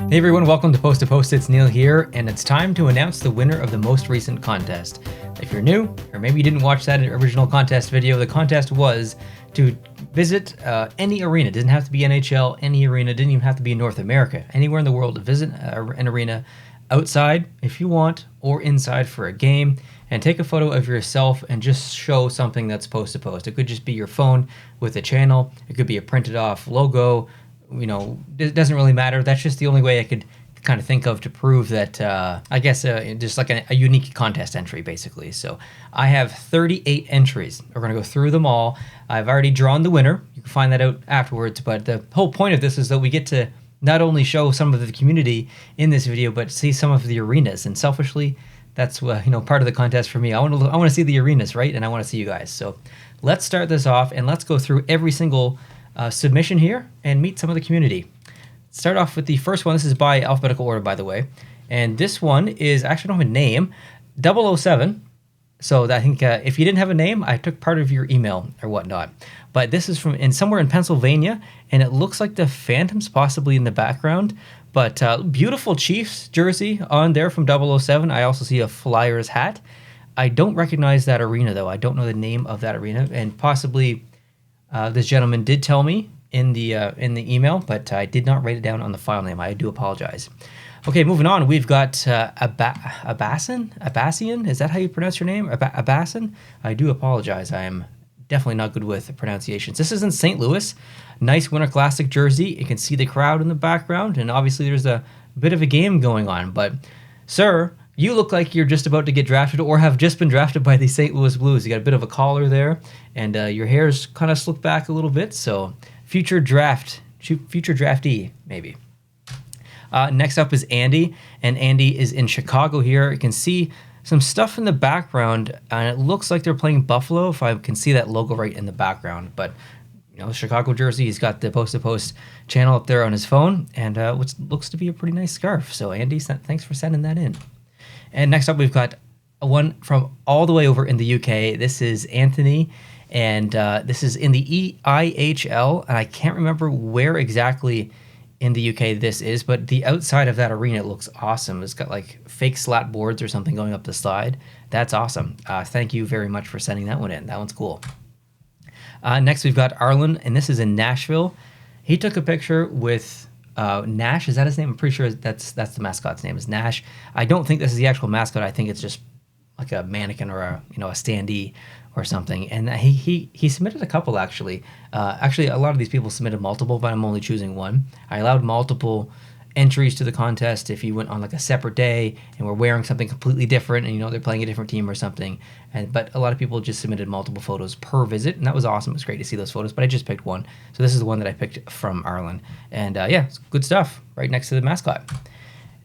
Hey everyone, welcome to Post to Post. It's Neil here, and it's time to announce the winner of the most recent contest. If you're new, or maybe you didn't watch that original contest video, the contest was to visit any arena. It doesn't have to be NHL, any arena. It didn't even have to be in North America. Anywhere in the world to visit an arena outside, if you want, or inside for a game, and take a photo of yourself and just show something that's Post to Post. It could just be your phone with a channel. It could be a printed off logo. You know, it doesn't really matter. That's just the only way I could kind of think of to prove that, I guess, just like a unique contest entry, basically. So I have 38 entries. We're going to go through them all. I've already drawn the winner. You can find that out afterwards. But the whole point of this is that we get to not only show some of the community in this video, but see some of the arenas. And selfishly, that's part of the contest for me. I want to see the arenas, right? And I want to see you guys. So let's start this off and let's go through every single submission here and meet some of the community. Start off with the first one. This is by alphabetical order, by the way. And this one is actually don't have a name, 007. So I think if you didn't have a name, I took part of your email or whatnot. But this is from somewhere in Pennsylvania, and it looks like the Phantoms possibly in the background. But beautiful Chiefs jersey on there from 007. I also see a Flyers hat. I don't recognize that arena, though. I don't know the name of that arena, and possibly this gentleman did tell me in the email, but I did not write it down on the file name. I do apologize. Okay, moving on. We've got Abbassian. Is that how you pronounce your name? Abbassian? I do apologize. I am definitely not good with pronunciations. This is in St. Louis. Nice Winter Classic jersey. You can see the crowd in the background, and obviously there's a bit of a game going on. But, sir, you look like you're just about to get drafted or have just been drafted by the St. Louis Blues. You got a bit of a collar there, and your hair's kind of slicked back a little bit. So future draftee, maybe. Next up is Andy, and Andy is in Chicago here. You can see some stuff in the background, and it looks like they're playing Buffalo, if I can see that logo right in the background. But, Chicago jersey, he's got the Post to Post channel up there on his phone, and what looks to be a pretty nice scarf. So, Andy, thanks for sending that in. And next up, we've got one from all the way over in the UK. This is Anthony, and this is in the EIHL, and I can't remember where exactly in the UK this is, but the outside of that arena looks awesome. It's got like fake slat boards or something going up the side. That's awesome. Thank you very much for sending that one in. That one's cool. Next, we've got Arlen, and this is in Nashville. He took a picture with Nash. Is that his name? I'm pretty sure that's the mascot's name is Nash. I don't think this is the actual mascot. I think it's just like a mannequin or a standee or something. And he submitted a couple, actually. Actually, a lot of these people submitted multiple, but I'm only choosing one. I allowed multiple entries to the contest if you went on like a separate day and were wearing something completely different and they're playing a different team or something. But a lot of people just submitted multiple photos per visit, and that was awesome. It was great to see those photos, but I just picked one. So this is the one that I picked from Arlen. And it's good stuff right next to the mascot.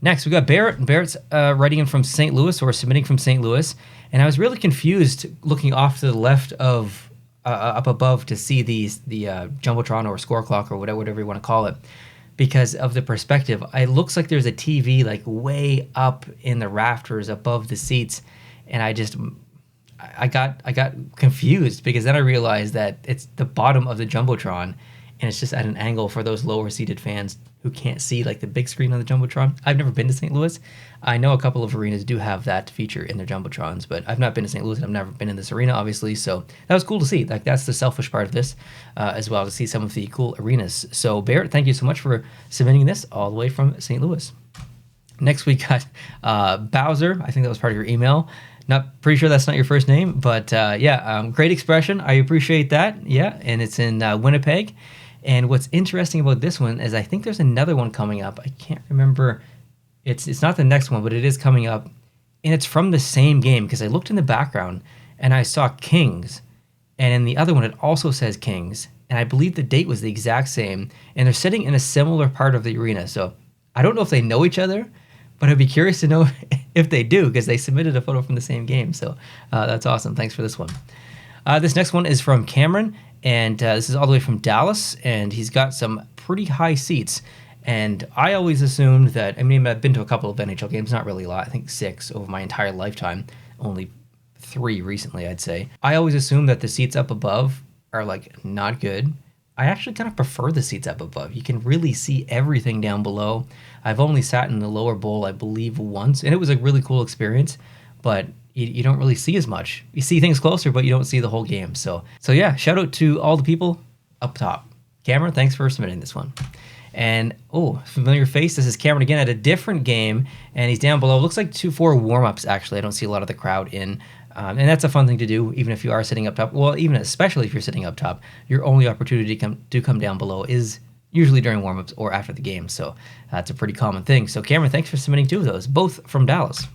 Next, we got Barrett. Barrett's writing in from St. Louis, or submitting from St. Louis. And I was really confused looking off to the left of up above to see the Jumbotron or score clock or whatever you want to call it, because of the perspective. It looks like there's a TV like way up in the rafters above the seats, and I got confused because then I realized that it's the bottom of the Jumbotron, and it's just at an angle for those lower seated fans who can't see like the big screen on the Jumbotron. I've never been to St. Louis. I know a couple of arenas do have that feature in their Jumbotrons, but I've not been to St. Louis, and I've never been in this arena, obviously, so that was cool to see. Like, that's the selfish part of this as well, to see some of the cool arenas. So, Barrett, thank you so much for submitting this all the way from St. Louis. Next, we got Bowser. I think that was part of your email. Pretty sure that's not your first name, but great expression. I appreciate that. Yeah, and it's in Winnipeg. And what's interesting about this one is I think there's another one coming up. I can't remember. It's not the next one, but it is coming up. And it's from the same game, because I looked in the background and I saw Kings. And in the other one, it also says Kings. And I believe the date was the exact same. And they're sitting in a similar part of the arena. So I don't know if they know each other, but I'd be curious to know if they do, because they submitted a photo from the same game. So that's awesome. Thanks for this one. This next one is from Cameron. And this is all the way from Dallas, and he's got some pretty high seats. And I always assumed that, I've been to a couple of NHL games, not really a lot, I think 6 over my entire lifetime, only 3 recently, I'd say. I always assumed that the seats up above are, like, not good. I actually kind of prefer the seats up above. You can really see everything down below. I've only sat in the lower bowl, I believe, once, and it was a really cool experience, but you don't really see as much. You see things closer, but you don't see the whole game. So yeah, shout out to all the people up top. Cameron, thanks for submitting this one. And, oh, familiar face. This is Cameron again at a different game, and he's down below. It looks like 2-4 warm-ups, actually. I don't see a lot of the crowd in. And that's a fun thing to do, even if you are sitting up top. Well, even especially if you're sitting up top, your only opportunity to come down below is usually during warm-ups or after the game. So that's a pretty common thing. So, Cameron, thanks for submitting 2 of those, both from Dallas.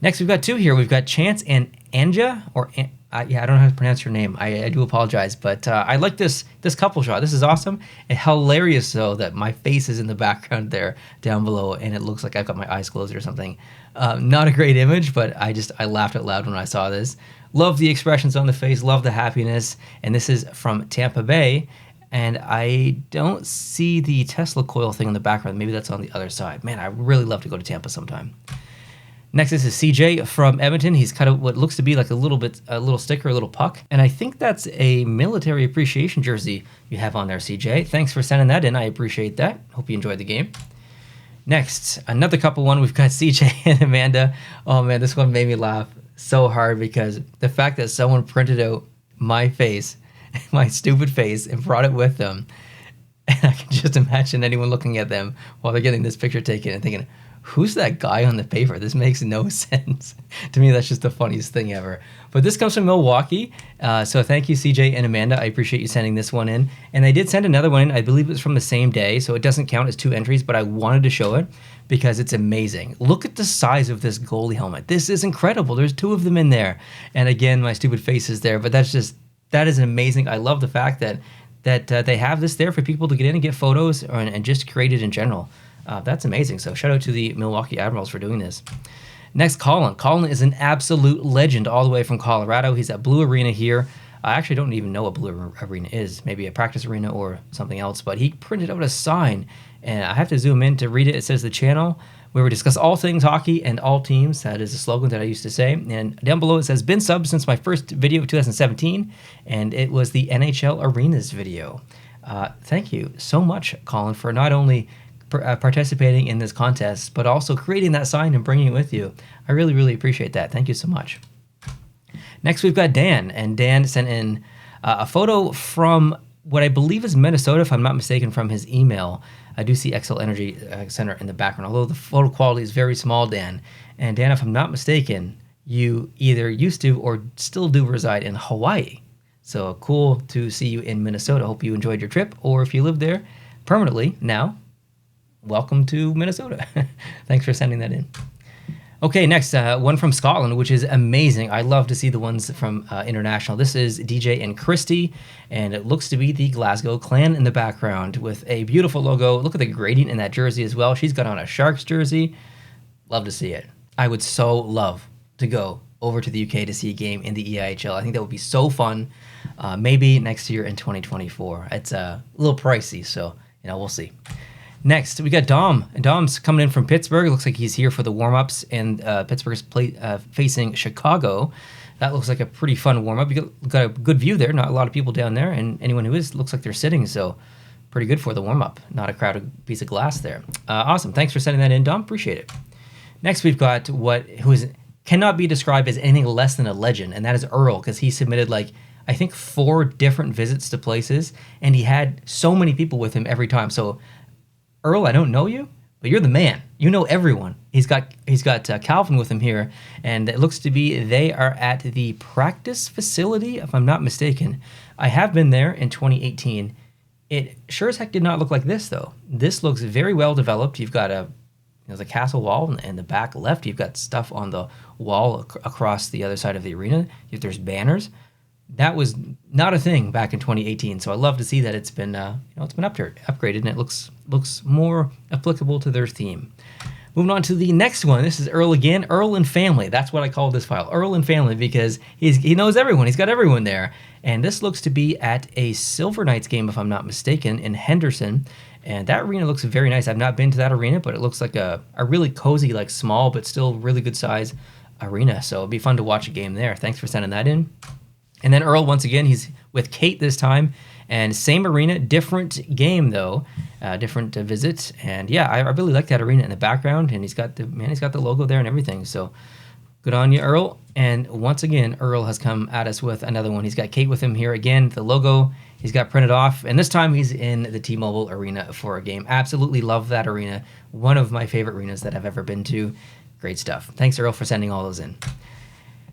Next, we've got 2 here. We've got Chance and Anja, or yeah, I don't know how to pronounce your name. I do apologize, but I like this couple shot. This is awesome. And hilarious, though, that my face is in the background there down below, and it looks like I've got my eyes closed or something. Not a great image, but I laughed out loud when I saw this. Love the expressions on the face. Love the happiness. And this is from Tampa Bay. And I don't see the Tesla coil thing in the background. Maybe that's on the other side. Man, I would really love to go to Tampa sometime. Next, this is CJ from Edmonton. He's cut out what looks to be like a little sticker, a little puck. And I think that's a military appreciation jersey you have on there, CJ. Thanks for sending that in. I appreciate that. Hope you enjoyed the game. Next, another couple one. We've got CJ and Amanda. Oh man, this one made me laugh so hard because the fact that someone printed out my face, my stupid face, and brought it with them. And I can just imagine anyone looking at them while they're getting this picture taken and thinking, who's that guy on the paper? This makes no sense. To me, that's just the funniest thing ever. But this comes from Milwaukee. So thank you, CJ and Amanda. I appreciate you sending this one in. And I did send another one in. I believe it was from the same day. So it doesn't count as 2 entries, but I wanted to show it because it's amazing. Look at the size of this goalie helmet. This is incredible. There's 2 of them in there. And again, my stupid face is there. But that is amazing. I love the fact that they have this there for people to get in and get photos and just create it in general. That's amazing. So shout out to the Milwaukee Admirals for doing this. Next, Colin. Colin is an absolute legend all the way from Colorado. He's at Blue Arena here. I actually don't even know what Blue Arena is. Maybe a practice arena or something else. But he printed out a sign, and I have to zoom in to read it. It says the channel where we discuss all things hockey and all teams. That is a slogan that I used to say. And down below it says, been subbed since my first video of 2017, and it was the NHL Arenas video. Thank you so much, Colin, for not only participating in this contest, but also creating that sign and bringing it with you. I really, really appreciate that. Thank you so much. Next, we've got Dan, and Dan sent in a photo from what I believe is Minnesota, if I'm not mistaken, from his email. I do see Xcel Energy Center in the background, although the photo quality is very small, Dan. And Dan, if I'm not mistaken, you either used to or still do reside in Hawaii. So cool to see you in Minnesota. Hope you enjoyed your trip, or if you live there permanently now, welcome to Minnesota. Thanks for sending that in. Okay, next, one from Scotland, which is amazing. I love to see the ones from international. This is DJ and Christy, and it looks to be the Glasgow Clan in the background with a beautiful logo. Look at the gradient in that jersey as well. She's got on a Sharks jersey. Love to see it. I would so love to go over to the UK to see a game in the EIHL. I think that would be so fun. Maybe next year in 2024. It's a little pricey, so we'll see. Next, we got Dom. And Dom's coming in from Pittsburgh. It looks like he's here for the warm-ups, and Pittsburgh's facing Chicago. That looks like a pretty fun warm-up. You got a good view there. Not a lot of people down there, and anyone who is looks like they're sitting, so pretty good for the warm-up. Not a crowded piece of glass there. Awesome. Thanks for sending that in, Dom. Appreciate it. Next, we've got cannot be described as anything less than a legend, and that is Earl, because he submitted I think 4 different visits to places, and he had so many people with him every time. So Earl, I don't know you, but you're the man. You know everyone. He's got Calvin with him here, and it looks to be they are at the practice facility, if I'm not mistaken. I have been there in 2018. It sure as heck did not look like this, though. This looks very well developed. You've got the castle wall, and the back left, you've got stuff on the wall across the other side of the arena. There's banners. That was not a thing back in 2018, so I love to see that it's been upgraded, and it looks more applicable to their theme. Moving on to the next one. This is Earl again. Earl and Family. That's what I call this file. Earl and Family, because he knows everyone. He's got everyone there. And this looks to be at a Silver Knights game, if I'm not mistaken, in Henderson. And that arena looks very nice. I've not been to that arena, but it looks like a really cozy, small, but still really good size arena. So it'd be fun to watch a game there. Thanks for sending that in. And then Earl, once again, he's with Kate this time, And same arena, different game though, different visit. And yeah, I really like that arena in the background. And he's got the logo there and everything. So good on you, Earl. And once again, Earl has come at us with another one. He's got Kate with him here again. The logo he's got printed off, and this time he's in the T-Mobile Arena for a game. Absolutely love that arena. One of my favorite arenas that I've ever been to. Great stuff. Thanks, Earl, for sending all those in.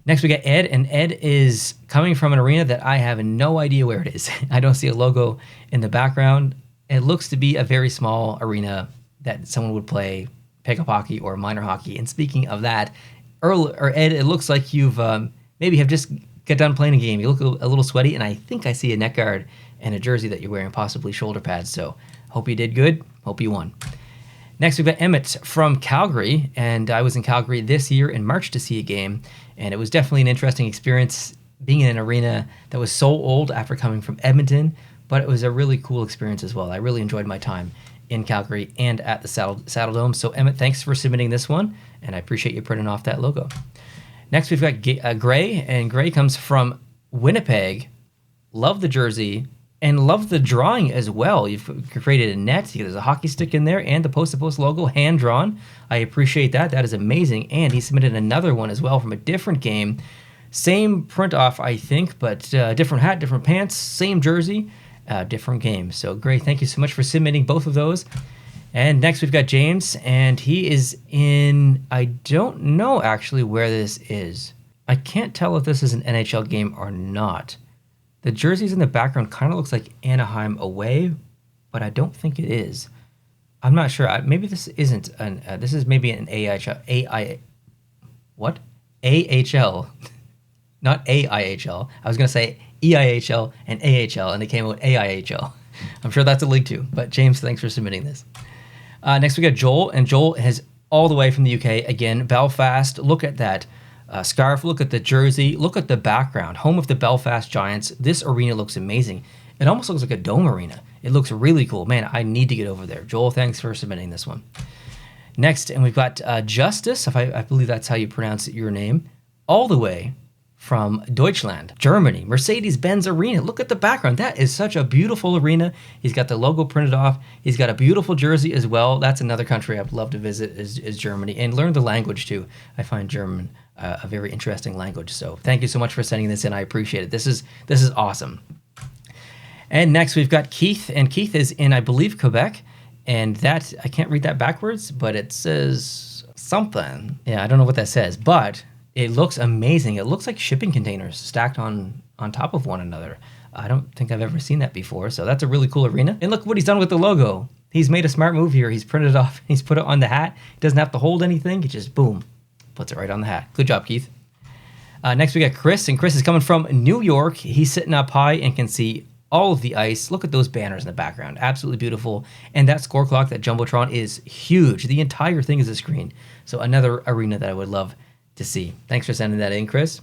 Next, we got Ed, and Ed is coming from an arena that I have no idea where it is. I don't see a logo in the background. It looks to be a very small arena that someone would play pickup hockey or minor hockey. And speaking of that, Earl or Ed, it looks like you've maybe have just got done playing a game. You look a little sweaty, and I think I see a neck guard and a jersey that you're wearing, possibly shoulder pads. So hope you did good. Hope you won. Next, we've got Emmett from Calgary, and I was in Calgary this year in March to see a game, and it was definitely an interesting experience being in an arena that was so old after coming from Edmonton, but it was a really cool experience as well. I really enjoyed my time in Calgary and at the Saddle Dome. So Emmett, thanks for submitting this one, and I appreciate you printing off that logo. Next, we've got Gray, and Gray comes from Winnipeg. Love the jersey and love the drawing as well. You've created a net. There's a hockey stick in there and the post-to-post logo hand-drawn. I appreciate that. That is amazing. And he submitted another one as well from a different game. Same print-off, I think, but different hat, different pants, same jersey, different game. So great. Thank you so much for submitting both of those. And next we've got James, and he is in, I don't know actually where this is. I can't tell if this is an NHL game or not. The jerseys in the background kind of looks like Anaheim away, but I don't think it is. I'm not sure. Maybe this isn't an. This is maybe an AHL, not AIHL. I was gonna say EIHL and AHL, and they came out AIHL. I'm sure that's a league too. But James, thanks for submitting this. Next we got Joel, and Joel is all the way from the UK again, Belfast. Look at that. Scarf, look at the jersey, look at the background. Home of the Belfast Giants. This arena looks amazing. It almost looks like a dome arena. It looks really cool. Man, I need to get over there. Joel, thanks for submitting this one. Next, and we've got Justice, if I believe that's how you pronounce your name, all the way from Deutschland, Germany, Mercedes-Benz Arena. Look at the background. That is such a beautiful arena. He's got the logo printed off. He's got a beautiful jersey as well. That's another country I'd love to visit is Germany, and learn the language too. I find German a very interesting language. So thank you so much for sending this in. I appreciate it. This is awesome. And next we've got Keith, and Keith is in, I believe, Quebec, and that, I can't read that backwards, but it says something. Yeah, I don't know what that says, but it looks amazing. It looks like shipping containers stacked on top of one another. I don't think I've ever seen that before, so that's a really cool arena. And look what he's done with the logo. He's made a smart move here. He's printed it off. He's put it on the hat. He doesn't have to hold anything. He just, boom, puts it right on the hat. Good job, Keith. Next, we got Chris, and Chris is coming from New York. He's sitting up high and can see all of the ice. Look at those banners in the background. Absolutely beautiful. And that score clock, that Jumbotron, is huge. The entire thing is a screen. So another arena that I would love to see. Thanks for sending that in, Chris.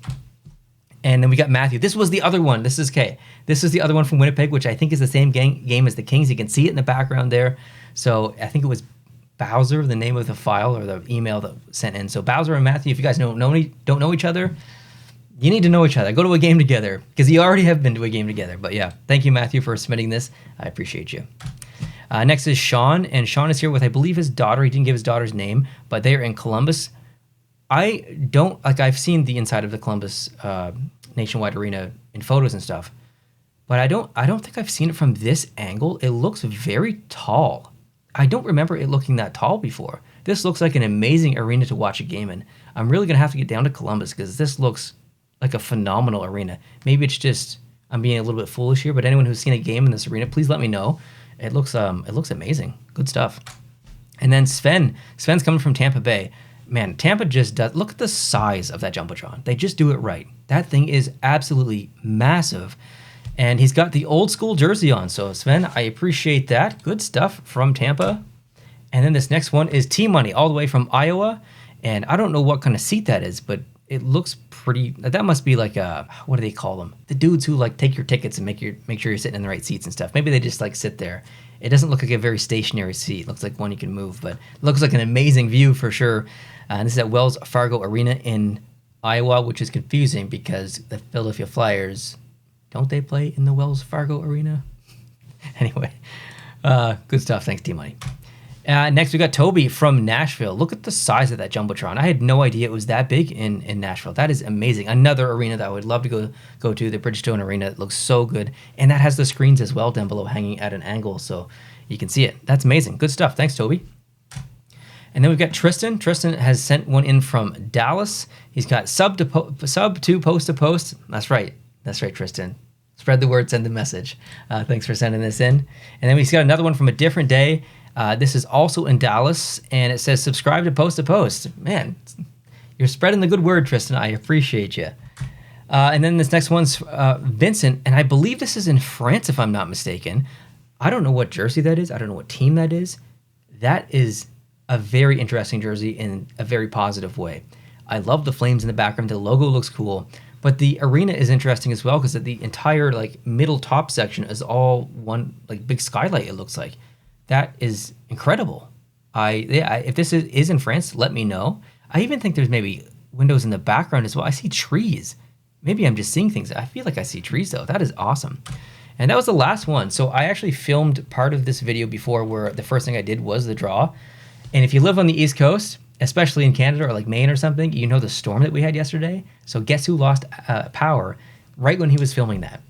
And then we got Matthew. This was the other one. This is the other one from Winnipeg, which I think is the same game as the Kings. You can see it in the background there. So I think it was Bowser, the name of the file or the email that was sent in. So Bowser and Matthew, if you guys don't know each other, you need to know each other. Go to a game together, because you already have been to a game together. But yeah, thank you, Matthew, for submitting this. I appreciate you. Next is Sean, and Sean is here with, I believe, his daughter. He didn't give his daughter's name, but they are in Columbus. I've seen the inside of the Columbus Nationwide Arena in photos and stuff, but I don't think I've seen it from this angle. It looks very tall. I don't remember it looking that tall before. This looks like an amazing arena to watch a game in. I'm really going to have to get down to Columbus, because this looks like a phenomenal arena. Maybe it's just I'm being a little bit foolish here, but anyone who's seen a game in this arena, please let me know. It looks amazing. Good stuff. And then Sven's coming from Tampa Bay. Man, Tampa just does. Look at the size of that Jumbotron. They just do it right. That thing is absolutely massive. And he's got the old school jersey on. So Sven, I appreciate that. Good stuff from Tampa. And then this next one is T-Money, all the way from Iowa. And I don't know what kind of seat that is, but it looks pretty. That must be like what do they call them? The dudes who like take your tickets and make sure you're sitting in the right seats and stuff. Maybe they just like sit there. It doesn't look like a very stationary seat. It looks like one you can move, but it looks like an amazing view for sure. And this is at Wells Fargo Arena in Iowa, which is confusing because the Philadelphia Flyers, don't they play in the Wells Fargo Arena? Anyway, good stuff. Thanks, T-Money. Next, we got Toby from Nashville. Look at the size of that Jumbotron. I had no idea it was that big in Nashville. That is amazing. Another arena that I would love to go to, the Bridgestone Arena. It looks so good. And that has the screens as well down below hanging at an angle, so you can see it. That's amazing. Good stuff. Thanks, Toby. And then we've got Tristan. Tristan has sent one in from Dallas. He's got sub to post to post. That's right. That's right, Tristan. Spread the word, send the message. Thanks for sending this in. And then we've got another one from a different day. This is also in Dallas, and it says subscribe to post. Man, you're spreading the good word, Tristan. I appreciate you. And then this next one's Vincent, and I believe this is in France, if I'm not mistaken. I don't know what jersey that is. I don't know what team that is. That is a very interesting jersey in a very positive way. I love the flames in the background. The logo looks cool, but the arena is interesting as well because the entire like middle top section is all one like big skylight. It looks like that is incredible. If this is in France, let me know. I even think there's maybe windows in the background as well. I see trees. Maybe I'm just seeing things. I feel like I see trees though. That is awesome. And that was the last one. So I actually filmed part of this video before where the first thing I did was the draw. And if you live on the East Coast, especially in Canada or like Maine or something, you know the storm that we had yesterday. So guess who lost power right when he was filming that?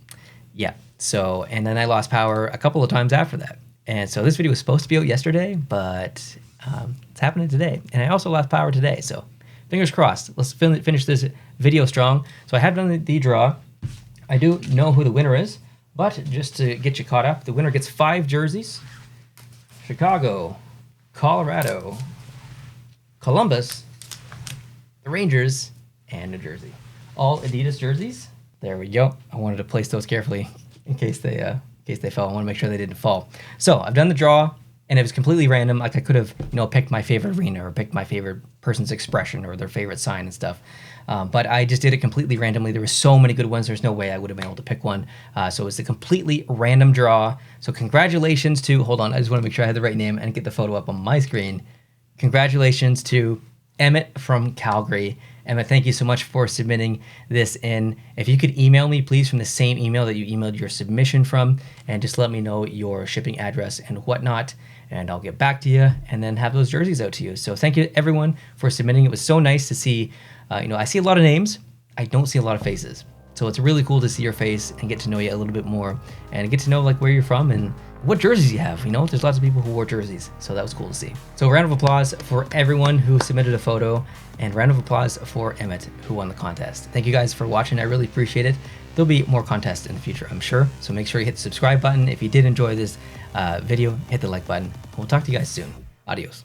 Yeah. So, and then I lost power a couple of times after that. And so this video was supposed to be out yesterday, but it's happening today. And I also lost power today. So fingers crossed. Let's finish this video strong. So I have done the draw. I do know who the winner is, but just to get you caught up, the winner gets 5 jerseys. Chicago, Colorado, Columbus, the Rangers, and New Jersey. All Adidas jerseys. There we go. I wanted to place those carefully in case they fell. I want to make sure they didn't fall. So I've done the draw, and it was completely random. Like I could have, picked my favorite arena or picked my favorite person's expression or their favorite sign and stuff. But I just did it completely randomly. There were so many good ones. There's no way I would have been able to pick one. So it was a completely random draw. So congratulations to, hold on, I just want to make sure I had the right name and get the photo up on my screen. Congratulations to Emmett from Calgary. Emmett, thank you so much for submitting this in. If you could email me, please, from the same email that you emailed your submission from, and just let me know your shipping address and whatnot, and I'll get back to you and then have those jerseys out to you. So thank you, everyone, for submitting. It was so nice to see. I see a lot of names. I don't see a lot of faces. So it's really cool to see your face and get to know you a little bit more and get to know like where you're from and what jerseys you have. There's lots of people who wore jerseys, so that was cool to see. So round of applause for everyone who submitted a photo, and round of applause for Emmett who won the contest. Thank you guys for watching. I really appreciate it. There'll be more contests in the future, I'm sure. So make sure you hit the subscribe button. If you did enjoy this video, hit the like button. We'll talk to you guys soon. Adios.